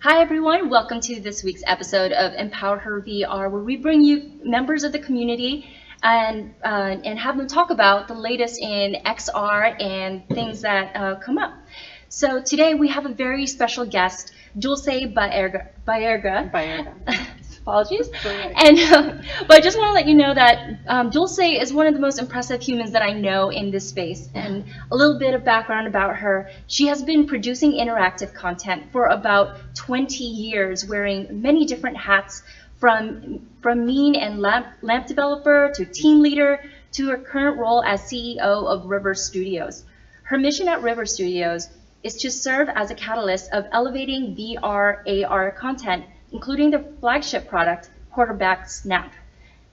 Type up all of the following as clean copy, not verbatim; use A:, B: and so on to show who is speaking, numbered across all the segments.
A: Hi everyone, welcome to this week's episode of EmpowHER VR, where we bring you members of the community and have them talk about the latest in XR and things that come up. So today we have a very special guest, Dulce Baerga. Apologies. And but I just want to let you know that Dulce is one of the most impressive humans that I know in this space. And a little bit of background about her: she has been producing interactive content for about 20 years, wearing many different hats, from mean and lamp developer to team leader to her current role as CEO of River Studios. Her mission at River Studios is to serve as a catalyst of elevating VR, AR content, including the flagship product, Quarterback Snap.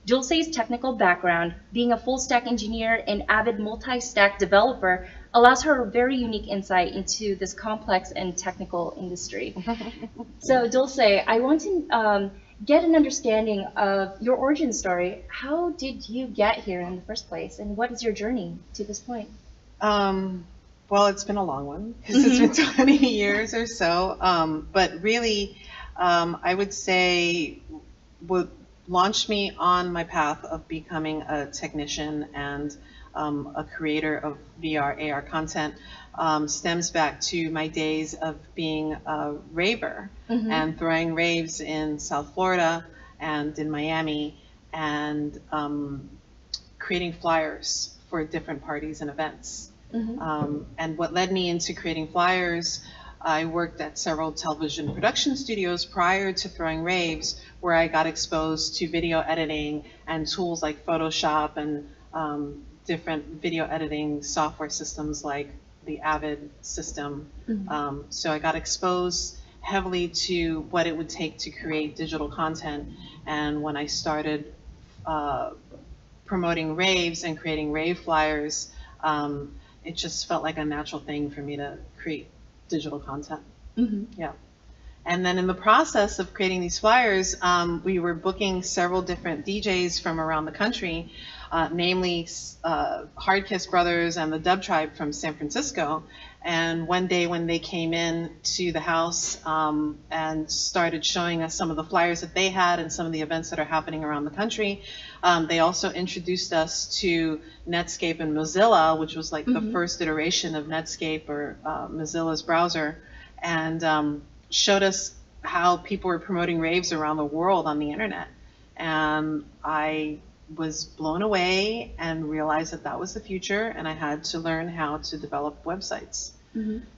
A: Dulce's technical background, being a full-stack engineer and avid multi-stack developer, allows her a very unique insight into this complex and technical industry. So Dulce, I want to get an understanding of your origin story. How did you get here in the first place, and what is your journey to this point?
B: Well, it's been a long one, because it's been 20 years or so, but really, I would say what launched me on my path of becoming a technician and a creator of VR, AR content stems back to my days of being a raver and throwing raves in South Florida and in Miami, and creating flyers for different parties and events. And what led me into creating flyers, I worked at several television production studios prior to throwing raves, where I got exposed to video editing and tools like Photoshop and different video editing software systems like the Avid system. So I got exposed heavily to what it would take to create digital content. And when I started promoting raves and creating rave flyers, it just felt like a natural thing for me to create digital content. Yeah. And then in the process of creating these flyers, we were booking several different DJs from around the country, namely Hardkiss Brothers and the Dub Tribe from San Francisco. And one day when they came in to the house and started showing us some of the flyers that they had and some of the events that are happening around the country, they also introduced us to Netscape and Mozilla, which was like the first iteration of Netscape, or Mozilla's browser, and showed us how people were promoting raves around the world on the internet. And I was blown away and realized that that was the future, and I had to learn how to develop websites.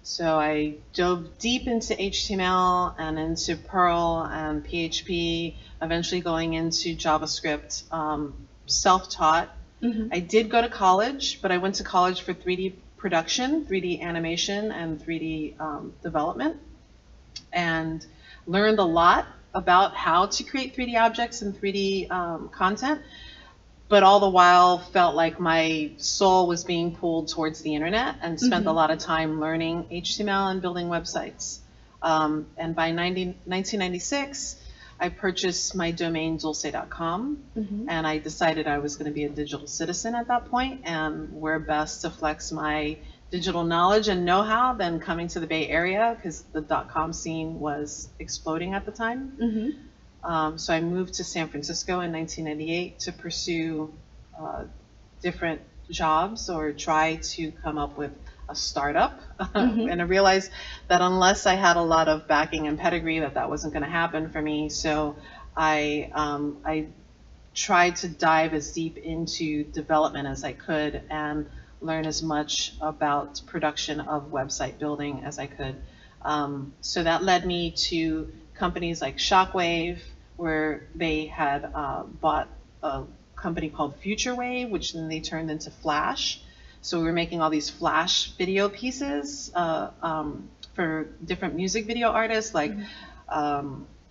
B: So I dove deep into HTML and into Perl and PHP, eventually going into JavaScript, self-taught. I did go to college, but I went to college for 3D production, 3D animation, and 3D development, and learned a lot about how to create 3D objects and 3D content, but all the while felt like my soul was being pulled towards the internet, and spent a lot of time learning HTML and building websites. And by 1996, I purchased my domain dulce.com, and I decided I was going to be a digital citizen at that point, and where best to flex my digital knowledge and know-how than coming to the Bay Area, because the .com scene was exploding at the time. So I moved to San Francisco in 1998 to pursue different jobs, or try to come up with a startup. And I realized that unless I had a lot of backing and pedigree, that wasn't going to happen for me. So I tried to dive as deep into development as I could, and learn as much about production of website building as I could. So that led me to companies like Shockwave, where they had bought a company called FutureWave, which then they turned into Flash. So we were making all these Flash video pieces for different music video artists like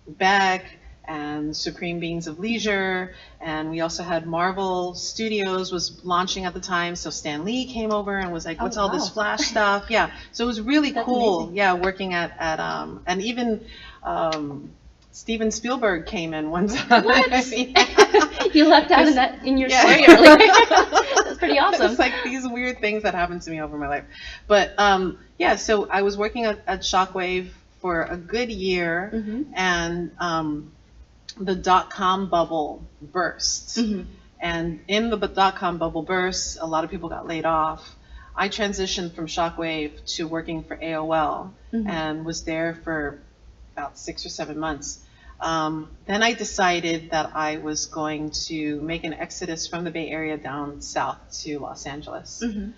B: Beck and Supreme Beings of Leisure. And we also had Marvel Studios was launching at the time, so Stan Lee came over and was like, what's all this Flash stuff? Yeah, so it was really cool. Amazing. Yeah, working at and even Steven Spielberg came in one time.
A: What? You left out in your story earlier. That's pretty awesome.
B: It's like these weird things that happened to me over my life. But yeah, so I was working at Shockwave for a good year,
A: Mm-hmm.
B: and the dot-com bubble burst.
A: Mm-hmm.
B: And in the dot-com bubble burst, a lot of people got laid off. I transitioned from Shockwave to working for AOL,
A: Mm-hmm.
B: and was there for about 6 or 7 months. Then I decided that I was going to make an exodus from the Bay Area down south to Los Angeles.
A: Mm-hmm.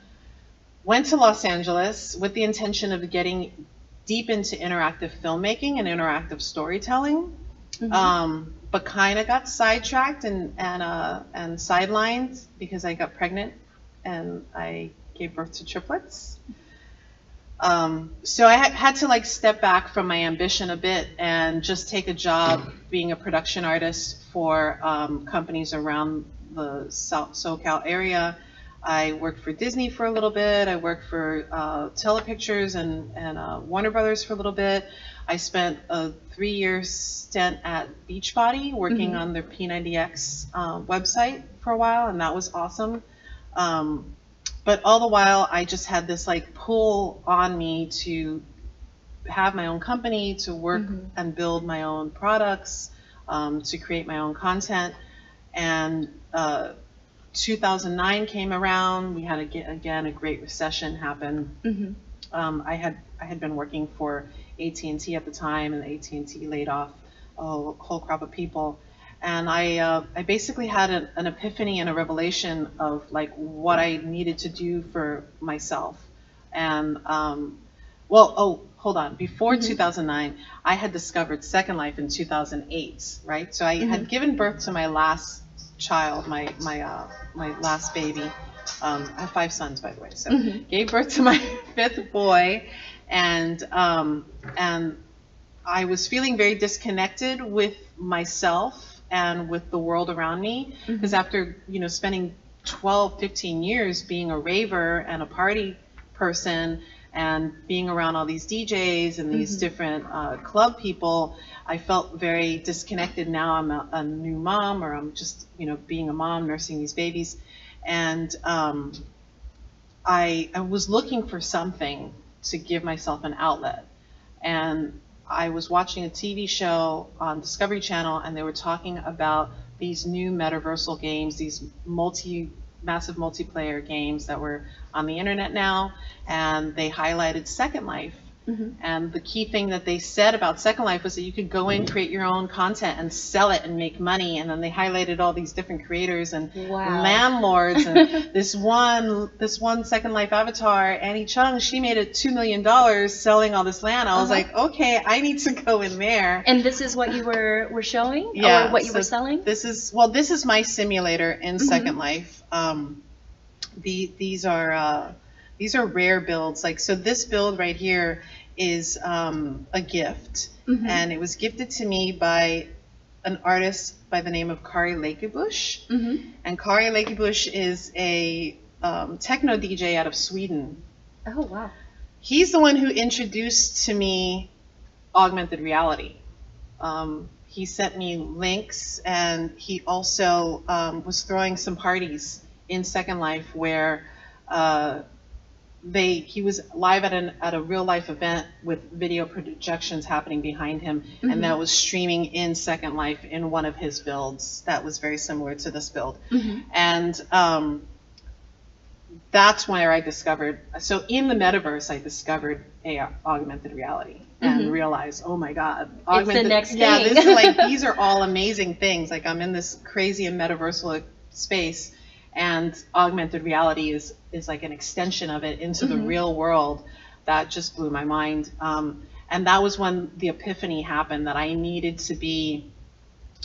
B: Went to Los Angeles with the intention of getting deep into interactive filmmaking and interactive storytelling, but kind of got sidetracked and sidelined because I got pregnant and I gave birth to triplets. So I had to like step back from my ambition a bit and just take a job being a production artist for companies around the SoCal area. I worked for Disney for a little bit. I worked for Telepictures and Warner Brothers for a little bit. I spent a 3-year stint at Beachbody working on their P90X website for a while, and that was awesome. But all the while, I just had this like pull on me to have my own company, to work and build my own products, to create my own content. And 2009 came around. We had again a great recession happen. I had been working for AT&T at the time, and AT&T laid off a whole crop of people. And I basically had an epiphany and a revelation of like what I needed to do for myself. And hold on. Before 2009, I had discovered Second Life in 2008, right? So I had given birth to my last child, my last baby. I have 5 sons, by the way. So gave birth to my 5th boy, and I was feeling very disconnected with myself and with the world around me, because after spending 12, 15 years being a raver and a party person and being around all these DJs and these different club people, I felt very disconnected. Now I'm a new mom, or I'm just being a mom, nursing these babies, and I was looking for something to give myself an outlet. And I was watching a TV show on Discovery Channel, and they were talking about these new metaversal games, these massive multiplayer games that were on the internet now, and they highlighted Second Life. And the key thing that they said about Second Life was that you could go in, create your own content, and sell it and make money. And then they highlighted all these different creators and landlords. And this one Second Life avatar, Annie Chung, she made it $2 million selling all this land. I was like, okay, I need to go in there.
A: And this is what you were showing,
B: yeah,
A: or what you were selling?
B: This is my simulator in Second Life. These are rare builds. Like, so this build right here is a gift, and it was gifted to me by an artist by the name of Kari Lakebush. And Kari Lakebush is a techno DJ out of Sweden.
A: Oh, wow.
B: He's the one who introduced to me augmented reality. He sent me links, and he also was throwing some parties in Second Life where he was live at a real life event with video projections happening behind him, and that was streaming in Second Life in one of his builds that was very similar to this build. And that's where I discovered, so in the metaverse, I discovered augmented reality and realized, oh my God,
A: it's the next thing.
B: Yeah, this is like, these are all amazing things. Like, I'm in this crazy and metaversal space, and augmented reality is like an extension of it into the real world. That just blew my mind. And that was when the epiphany happened that I needed to be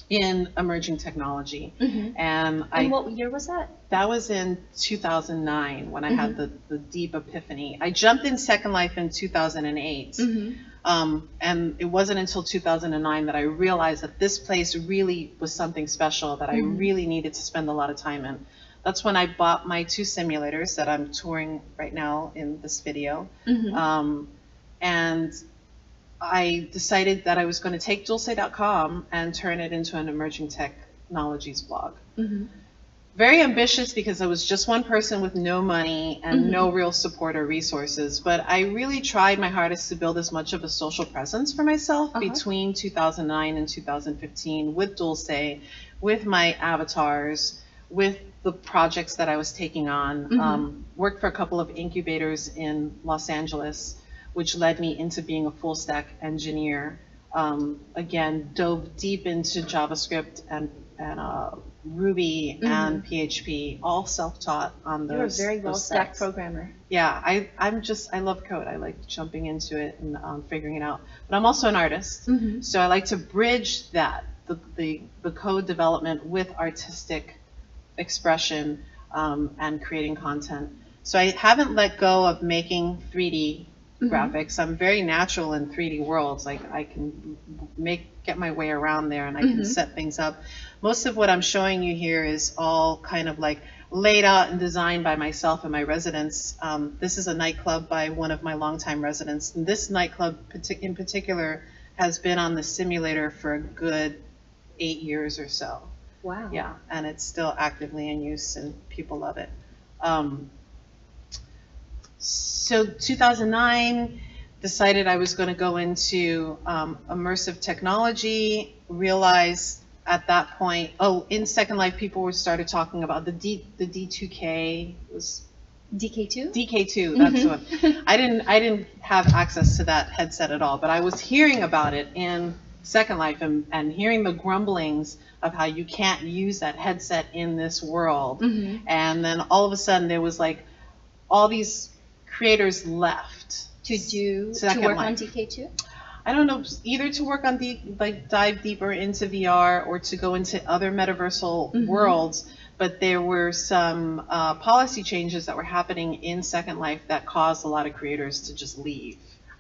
B: in emerging technology. And
A: what year was that?
B: That was in 2009 when I had the deep epiphany. I jumped in Second Life in 2008. And it wasn't until 2009 that I realized that this place really was something special, that I really needed to spend a lot of time in. That's when I bought my 2 simulators that I'm touring right now in this video. And I decided that I was going to take Dulce.com and turn it into an emerging technologies blog. very ambitious because I was just one person with no money and no real support or resources. But I really tried my hardest to build as much of a social presence for myself between 2009 and 2015 with Dulce, with my avatars, with the projects that I was taking on. Worked for a couple of incubators in Los Angeles, which led me into being a full stack engineer. Again, dove deep into JavaScript and Ruby and PHP, all self-taught on those.
A: You're a very well-stacked programmer.
B: Yeah, I love code. I like jumping into it and figuring it out. But I'm also an artist, so I like to bridge that, the code development with artistic expression and creating content. So I haven't let go of making 3D graphics. I'm very natural in 3D worlds. Like I can get my way around there, and I can set things up. Most of what I'm showing you here is all kind of like laid out and designed by myself and my residents. This is a nightclub by one of my longtime residents, and this nightclub in particular has been on the simulator for a good 8 years or so.
A: Wow.
B: Yeah, and it's still actively in use, and people love it. So 2009, decided I was going to go into immersive technology, realized at that point, in Second Life people started talking about the D2K, was
A: DK2?
B: DK2, that's the one. I didn't have access to that headset at all, but I was hearing about it in Second Life and hearing the grumblings of how you can't use that headset in this world. And then all of a sudden there was like all these creators left
A: to work on DK2?
B: I don't know, either to work on dive deeper into VR or to go into other metaversal worlds. But there were some policy changes that were happening in Second Life that caused a lot of creators to just leave.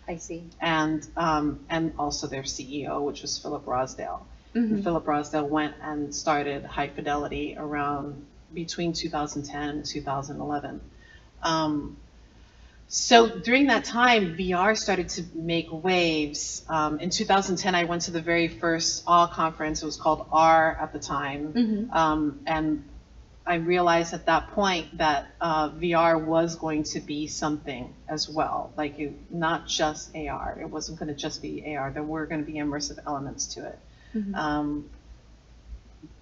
A: I see.
B: And also their CEO, which was Philip Rosdale. And Philip Rosdale went and started High Fidelity around between 2010 and 2011. So during that time, VR started to make waves. In 2010, I went to the very first AWE conference. It was called R at the time. And I realized at that point that VR was going to be something as well. Like not just AR. It wasn't going to just be AR. There were going to be immersive elements to it.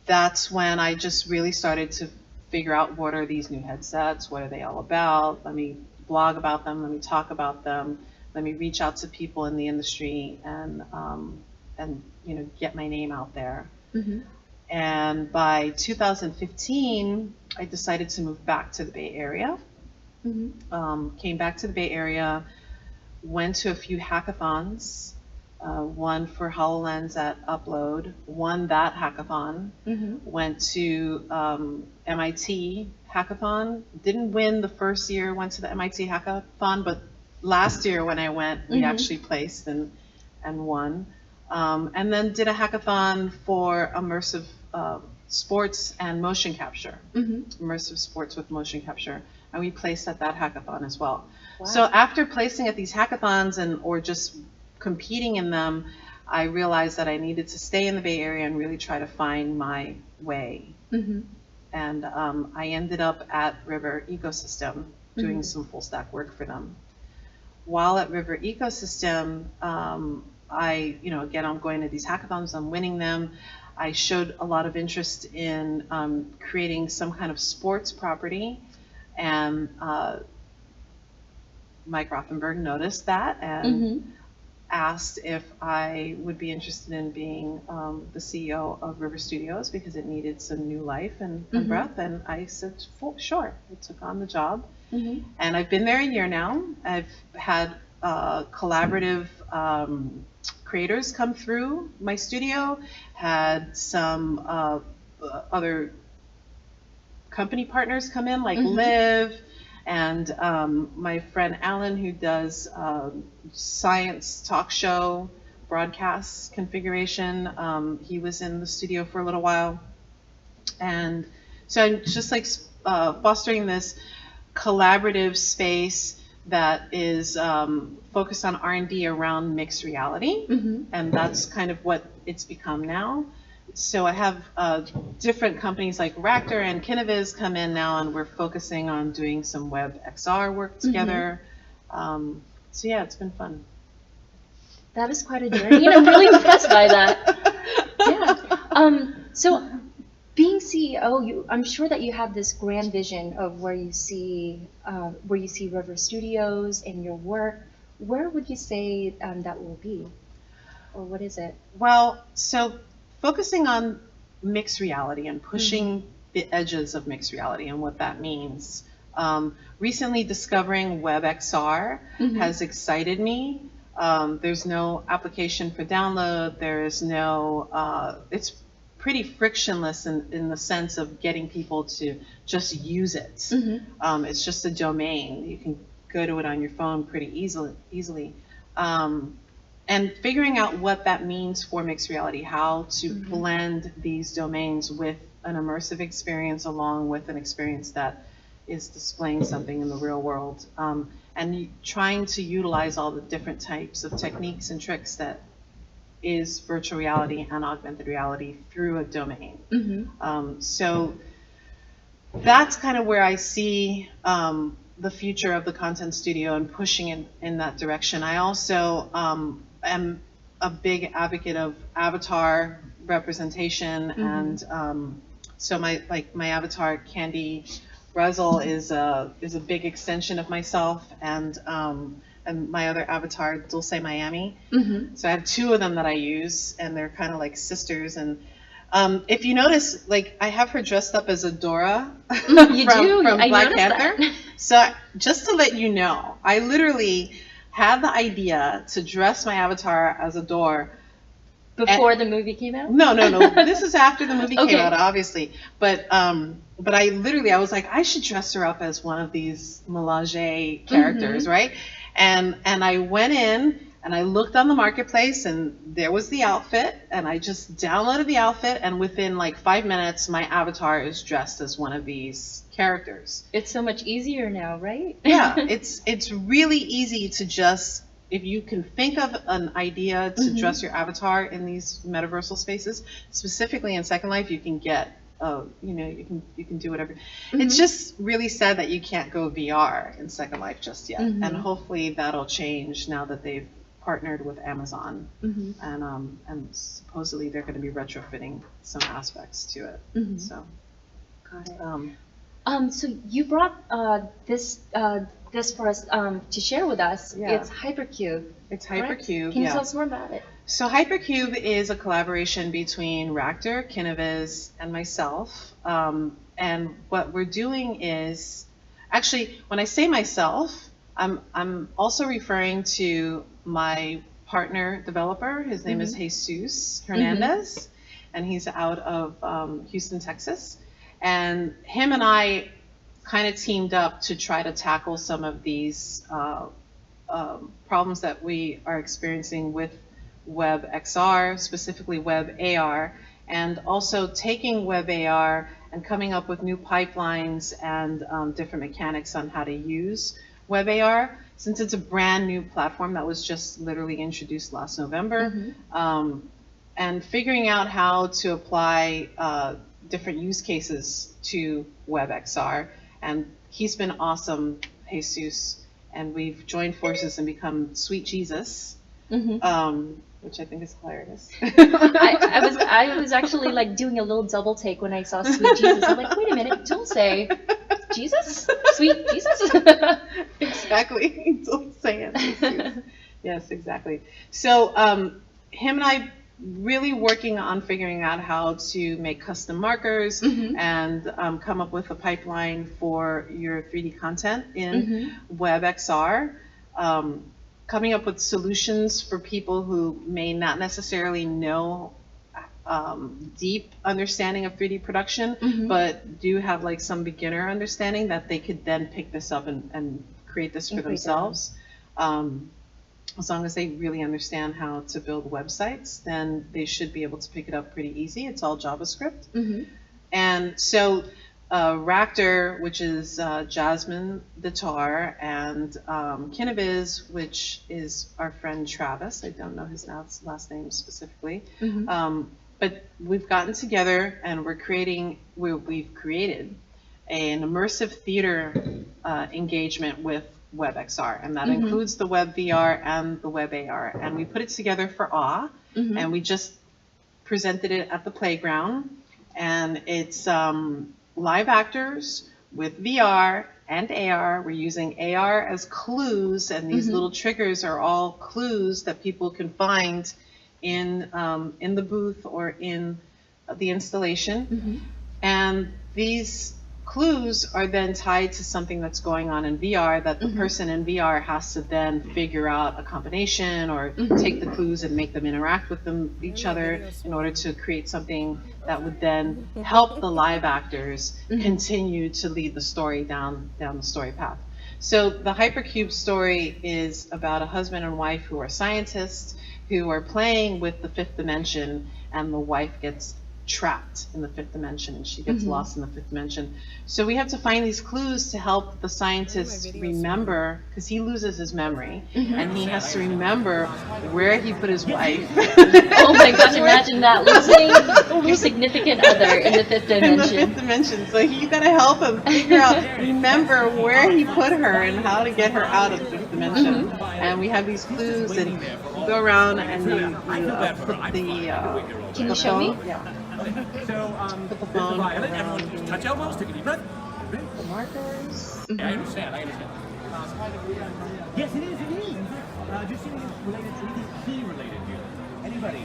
B: That's when I just really started to figure out what are these new headsets? What are they all about? Let me blog about them. Let me talk about them. Let me reach out to people in the industry and get my name out there. And by 2015, I decided to move back to the Bay Area. Came back to the Bay Area, went to a few hackathons, one for HoloLens at Upload, won that hackathon, went to MIT hackathon, didn't win the first year, went to the MIT hackathon, but last year when I went, we actually placed and won. And then did a hackathon for immersive sports and motion capture, immersive sports with motion capture, and we placed at that hackathon as well. Wow. So after placing at these hackathons or just competing in them, I realized that I needed to stay in the Bay Area and really try to find my way. And I ended up at River Ecosystem doing some full stack work for them. While at River Ecosystem, again, I'm going to these hackathons, I'm winning them. I showed a lot of interest in creating some kind of sports property, and Mike Rothenberg noticed that and asked if I would be interested in being the CEO of River Studios because it needed some new life and breath, and I said, sure. I took on the job, and I've been there a year now. I've had collaborative creators come through my studio, had some other company partners come in, like Liv, and my friend Alan, who does science talk show broadcast configuration. He was in the studio for a little while. And so I'm just like fostering this collaborative space that is focused on R&D around mixed reality. And that's kind of what it's become now. so I have different companies like Ractor and Kineviz come in now, and we're focusing on doing some web XR work together. So yeah, it's been fun.
A: That is quite a journey, and I'm really impressed by that. Yeah. So being CEO, I'm sure that you have this grand vision of where you see River Studios and your work. Where would you say that will be, or what is it?
B: Well, so focusing on mixed reality and pushing the edges of mixed reality and what that means. Recently discovering WebXR has excited me. There's no application for download. There is no, it's pretty frictionless in the sense of getting people to just use it. It's just a domain. You can go to it on your phone pretty easily. And figuring out what that means for mixed reality, how to blend these domains with an immersive experience along with an experience that is displaying something in the real world. And trying to utilize all the different types of techniques and tricks that is virtual reality and augmented reality through a domain. So that's kind of where I see the future of the content studio and pushing in that direction. I also am a big advocate of avatar representation, and so my avatar Candy Ruzzle is a big extension of myself, and my other avatar Dulce Miami. So I have two of them that I use, and they're kind of like sisters. And if you notice, like, I have her dressed up as Adora from Black Panther. That. So just to let you know, I literally had the idea to dress my avatar as Adora
A: before the movie came out.
B: No. This is after the movie came out, obviously. But I was like, I should dress her up as one of these Mélange characters, right? And I went in and I looked on the marketplace, and there was the outfit, and I just downloaded the outfit, and within like 5 minutes, my avatar is dressed as one of these characters.
A: It's so much easier now, right?
B: Yeah, it's really easy to just, if you can think of an idea to dress your avatar in these metaversal spaces, specifically in Second Life, you can get, you can do whatever. It's just really sad that you can't go VR in Second Life just yet, and hopefully that'll change now that they've partnered with Amazon, and supposedly they're going to be retrofitting some aspects to it. So,
A: got it. So you brought this for us to share with us. Yeah. It's Hypercube.
B: It's Hypercube.
A: Can you tell us more about it?
B: So Hypercube is a collaboration between Ractor, Kineviz, and myself. And what we're doing is, actually, when I say myself, I'm also referring to my partner developer. His name is Jesus Hernandez, and he's out of Houston, Texas. And him and I kind of teamed up to try to tackle some of these problems that we are experiencing with WebXR, specifically WebAR, and also taking WebAR and coming up with new pipelines and different mechanics on how to use WebAR, since it's a brand new platform that was just literally introduced last November, and figuring out how to apply different use cases to WebXR. And he's been awesome, Jesus, and we've joined forces and become Sweet Jesus, which I think is hilarious.
A: I was actually like doing a little double take when I saw Sweet Jesus. I'm like, wait a minute, Dulce, Jesus, Sweet Jesus.
B: Exactly, Dulce and Jesus. Yes, exactly. So him and I really working on figuring out how to make custom markers and come up with a pipeline for your 3D content in WebXR. Coming up with solutions for people who may not necessarily know deep understanding of 3D production, but do have like some beginner understanding that they could then pick this up and create this for themselves. As long as they really understand how to build websites, then they should be able to pick it up pretty easy. It's all JavaScript. And so Ractor, which is Jasmine the Tar, and Kineviz, which is our friend Travis. I don't know his last name specifically. But we've gotten together and we've created an immersive theater engagement with WebXR, and that includes the Web VR and the Web AR. And we put it together for AWE, and we just presented it at the playground. And it's live actors with VR and AR. We're using AR as clues, and these little triggers are all clues that people can find in the booth or in the installation. And these clues are then tied to something that's going on in VR that the person in VR has to then figure out a combination or take the clues and make them interact with each other in order to create something that would then help the live actors continue to lead the story down the story path. So the Hypercube story is about a husband and wife who are scientists who are playing with the fifth dimension, and the wife gets trapped in the fifth dimension and she gets lost in the fifth dimension. So we have to find these clues to help the scientist remember, because he loses his memory and he has to remember where he put his wife.
A: Oh my gosh, imagine that, losing your significant other in the fifth dimension.
B: In the fifth dimension. So you gotta help him figure out, remember where he put her and how to get her out of the fifth dimension. And we have these clues, and you go around and you put the
A: can you show me?
B: Yeah. Put the phone around
C: touch elbows, take a deep breath.
B: the markers.
C: I understand. Yes, it is. Just seeing it's related to anything key related here. Anybody?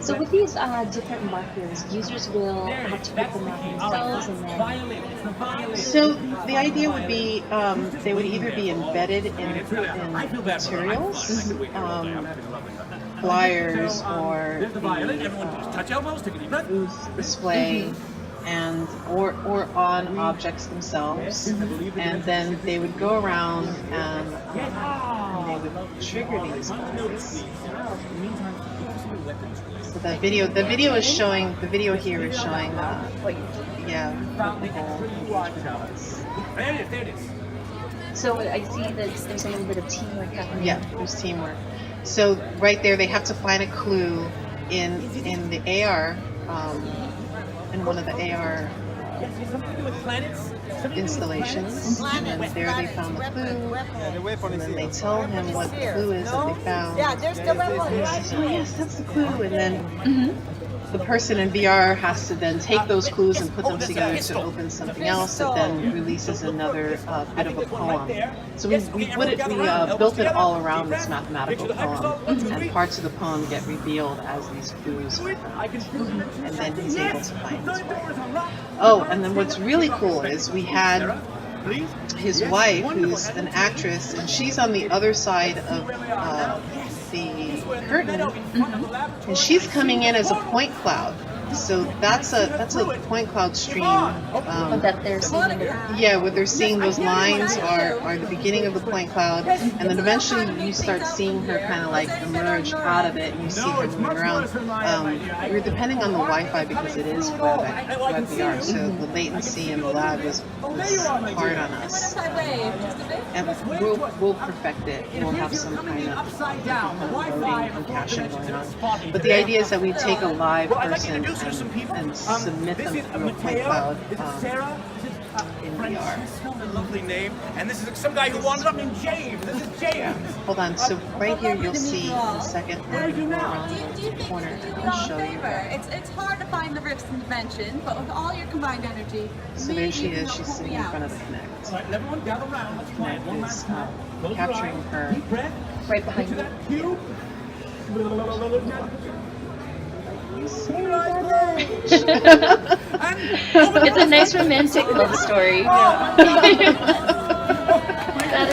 A: So with these different markers, users will have to put them out themselves and then...
B: So the idea would be they would either be embedded in materials, flyers, or the booth display, and or on objects themselves, and then they would go around and they would trigger these guys. So the video is showing, the video here is showing what the whole engagement is.
C: There it is.
A: So I see that there's a little bit of teamwork happening.
B: Yeah, there's teamwork. So right there, they have to find a clue in the AR, in one of the AR installations, and there they found the clue, and then they tell him what the clue is that they found. And he says, oh yes, that's the clue, and then the person in VR has to then take those clues and put them together to open something else that then releases another bit of a poem. So we built it all around this mathematical poem, and parts of the poem get revealed as these clues are found. And then he's able to find his wife. Oh, and then what's really cool is we had his wife, who's an actress, and she's on the other side of the curtain, and she's coming in as a point cloud. So that's a point cloud stream.
A: That they're seeing.
B: Yeah, what they're seeing, those lines are the beginning of the point cloud, and then eventually you start seeing her kind of like emerge out of it, and you see her moving around. We're depending on the Wi-Fi because it is web VR, so the latency in the lab was hard on us. And we'll perfect it. We'll have some kind of loading and caching going on. But the idea is that we take a live person and submit them through a point cloud in VR.
C: Lovely name. And this is some guy who wandered up named James. This is James.
B: Hold on. So right here you'll see in a second when we go around the corner, and I'll show you.
D: It's hard to find the rifts in dimension, but with all your combined energy.
B: So there she is. She's sitting in front of the Connect.
C: All right, everyone gather around. Let's try it one last time.
B: Capturing her.
C: Deep breath.
A: Right behind you. It's a nice romantic love story. That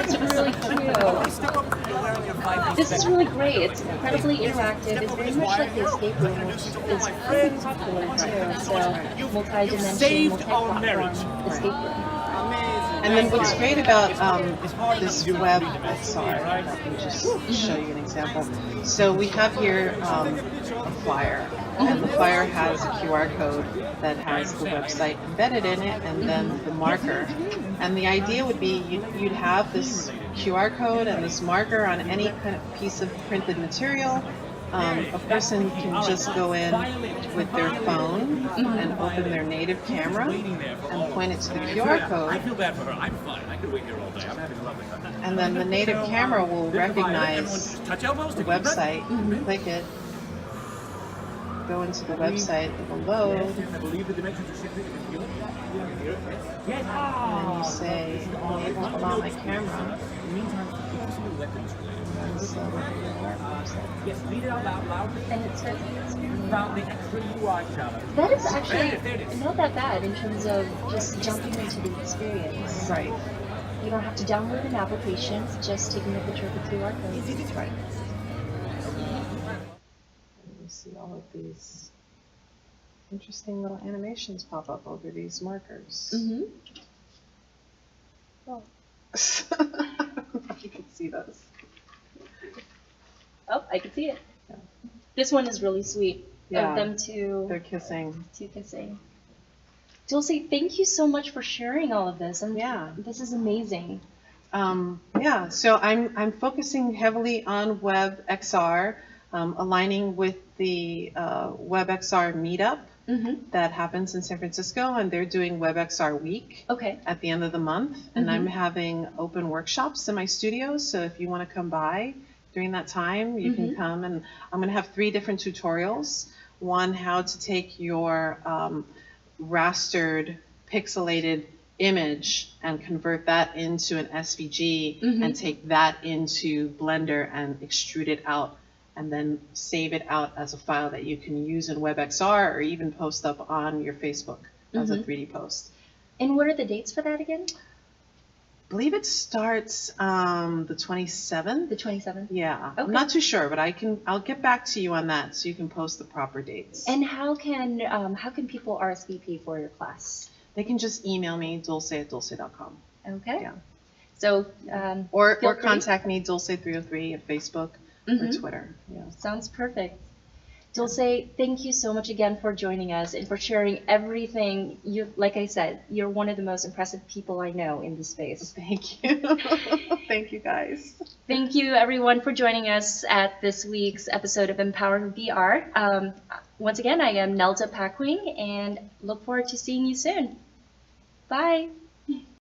A: is really cute. This is really great. It's incredibly interactive. It's very much like the escape room, which is pretty popular too. So multi-dimensional, multi-platform escape room.
B: And then what's great about this web XR, I can just show you an example. So we have here a flyer, and the flyer has a QR code that has the website embedded in it, and then the marker. And the idea would be you'd have this QR code and this marker on any kind of piece of printed material, A person can just go in with their phone and open their native camera and point it to the QR
C: I
B: code,
C: feel bad for her. I'm fine. I could wait here all day. I'm having a lovely time.
B: and then the native camera will recognize
C: Touch elbows.
B: the website, click it, go into the website, it will load,
C: Yes, I believe the dimensions are shifting. You feel it? Yes.
B: and then you say, enable allow my camera.
C: In the meantime, keep us in the weapons related.
B: So
C: Yes, read it out loud.
A: And it starts the experience.
C: Found the extra UI challenge.
A: That is actually
C: There it is.
A: not that bad in terms of just jumping into the experience.
B: right.
A: You don't have to download an application, it's just taking a picture of the QR code.
B: Right. You see all of these interesting little animations pop up over these markers.
A: Mm-hmm.
B: Oh. I don't know if you can see those.
A: Oh, I can see it.
B: Yeah.
A: This one is really sweet.
B: Yeah.
A: Of them
B: They're kissing.
A: two kissing. Dulce, thank you so much for sharing all of this. And
B: Yeah.
A: this is amazing.
B: Yeah, so I'm focusing heavily on WebXR, aligning with the WebXR meetup
A: Mm-hmm.
B: that happens in San Francisco, and they're doing WebXR Week
A: Okay.
B: at the end of the month, and I'm having open workshops in my studio, so if you want to come by during that time, you can come, and I'm going to have 3 different tutorials. One, how to take your rastered, pixelated image and convert that into an SVG and take that into Blender and extrude it out and then save it out as a file that you can use in WebXR or even post up on your Facebook as a 3D post.
A: And what are the dates for that again?
B: I believe it starts the 27th.
A: The 27th?
B: Yeah,
A: Okay.
B: I'm not too sure, but I'll get back to you on that so you can post the proper dates.
A: And how can people RSVP for your class?
B: They can just email me, dulce@dulce.com.
A: Okay.
B: Yeah.
A: So
B: Or
A: feel free.
B: contact me, Dulce303 at Facebook or Twitter. Yeah.
A: Sounds perfect. Dulce, thank you so much again for joining us and for sharing everything. Like I said, you're one of the most impressive people I know in this space.
B: Thank you. Thank you, guys.
A: Thank you, everyone, for joining us at this week's episode of Empower VR. Once again, I am Nelda Packwing, and look forward to seeing you soon. Bye.